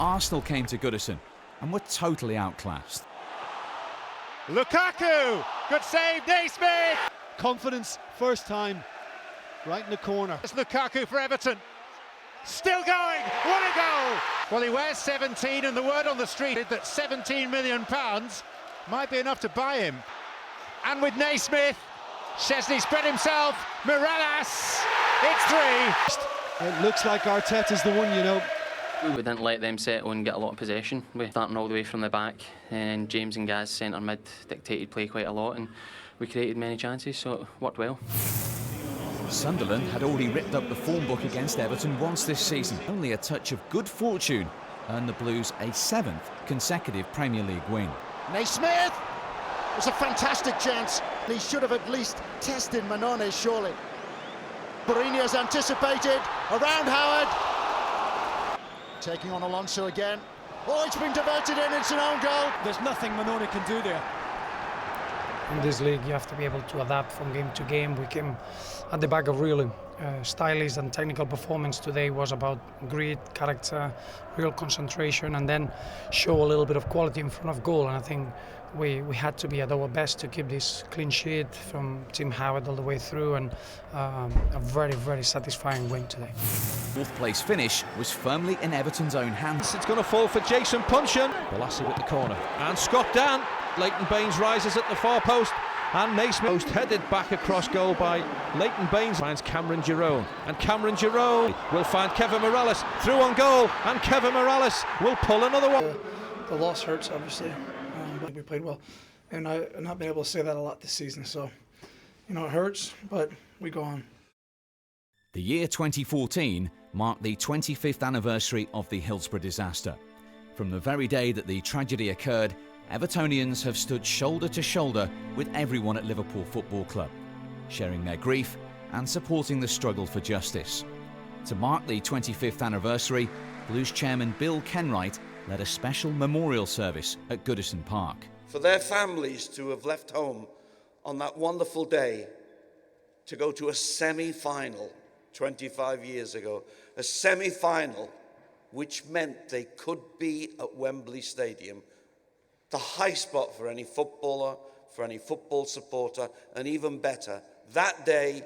Arsenal came to Goodison and were totally outclassed. Lukaku! Good save, Naismith! Confidence, first time, right in the corner. It's Lukaku for Everton. Still going! What a goal! Well, he wears 17, and the word on the street is that £17 million might be enough to buy him. And with Naismith, Chesney spread himself. Morales! It's 3! It looks like Arteta's the one, you know. We didn't let them settle and get a lot of possession. We were starting all the way from the back, and James and Gaz centre mid dictated play quite a lot, and we created many chances, so it worked well. Sunderland had already ripped up the form book against Everton once this season. Only a touch of good fortune earned the Blues a 7th consecutive Premier League win. Naismith! It was a fantastic chance. He should have at least tested Mannone, surely. Mourinho's anticipated, around Howard. Taking on Alonso again. Oh, it's been diverted in, it's an own goal. There's nothing Mannone can do there. In this league, you have to be able to adapt from game to game. We came at the back of really stylish and technical performance. Today was about grit, character, real concentration, and then show a little bit of quality in front of goal. And I think we had to be at our best to keep this clean sheet from Tim Howard all the way through, and a very, very satisfying win today. Fourth place finish was firmly in Everton's own hands. It's going to fall for Jason Puncheon. Balassi with the corner. And Scott Dan. Leighton Baines rises at the far post, and Naismith headed back across goal by Leighton Baines. Finds Cameron Jerome, and Cameron Jerome will find Kevin Morales through on goal, and Kevin Morales will pull another one. The loss hurts, obviously, but we played well, and I've not been able to say that a lot this season, so you know it hurts, but we go on. The year 2014 marked the 25th anniversary of the Hillsborough disaster. From the very day that the tragedy occurred, Evertonians have stood shoulder to shoulder with everyone at Liverpool Football Club, sharing their grief and supporting the struggle for justice. To mark the 25th anniversary, Blues chairman Bill Kenwright led a special memorial service at Goodison Park. For their families to have left home on that wonderful day to go to a semi-final 25 years ago, a semi-final which meant they could be at Wembley Stadium, the high spot for any footballer, for any football supporter, and even better, that day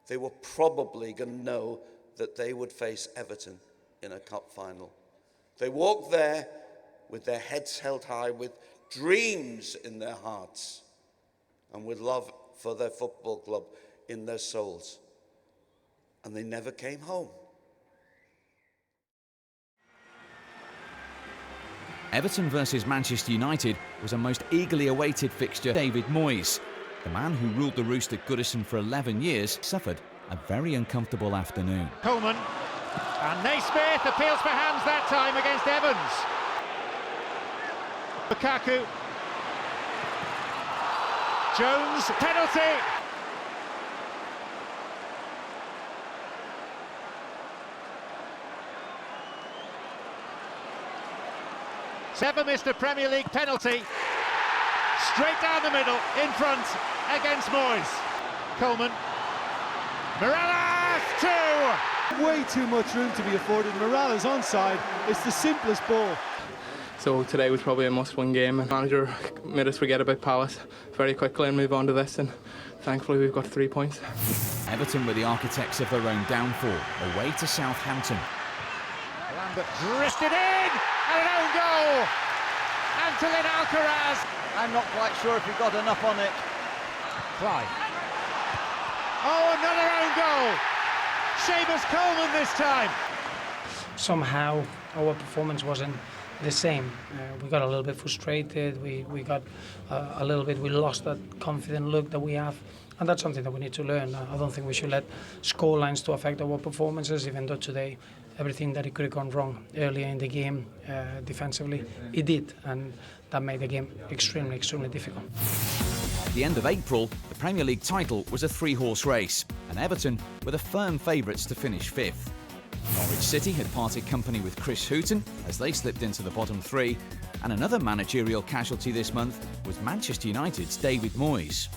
they were probably going to know that they would face Everton in a cup final. They walked there with their heads held high, with dreams in their hearts, and with love for their football club in their souls. And they never came home. Everton versus Manchester United was a most eagerly awaited fixture. David Moyes, the man who ruled the roost at Goodison for 11 years, suffered a very uncomfortable afternoon. Coleman, and Naismith appeals for hands that time against Evans. Lukaku. Jones, penalty. Never missed a Premier League penalty. Straight down the middle, in front, against Moyes. Coleman. Morales, 2! Way too much room to be afforded. Morales onside. It's the simplest ball. So today was probably a must-win game, and the manager made us forget about Palace very quickly and move on to this, and thankfully we've got 3 points. Everton were the architects of their own downfall, away to Southampton. Lambert drifted in, and an own goal! Antolin Alcaraz. I'm not quite sure if he got enough on it. Clive. Oh, another own goal! Seamus Coleman this time. Somehow our performance wasn't the same. We got a little bit frustrated. We got a little bit. We lost that confident look that we have, and that's something that we need to learn. I don't think we should let score lines to affect our performances. Even though today, everything that it could have gone wrong earlier in the game defensively, it did, and that made the game extremely, extremely difficult. At the end of April, the Premier League title was a three-horse race, and Everton were the firm favourites to finish fifth. Norwich City had parted company with Chris Hughton as they slipped into the bottom three, and another managerial casualty this month was Manchester United's David Moyes.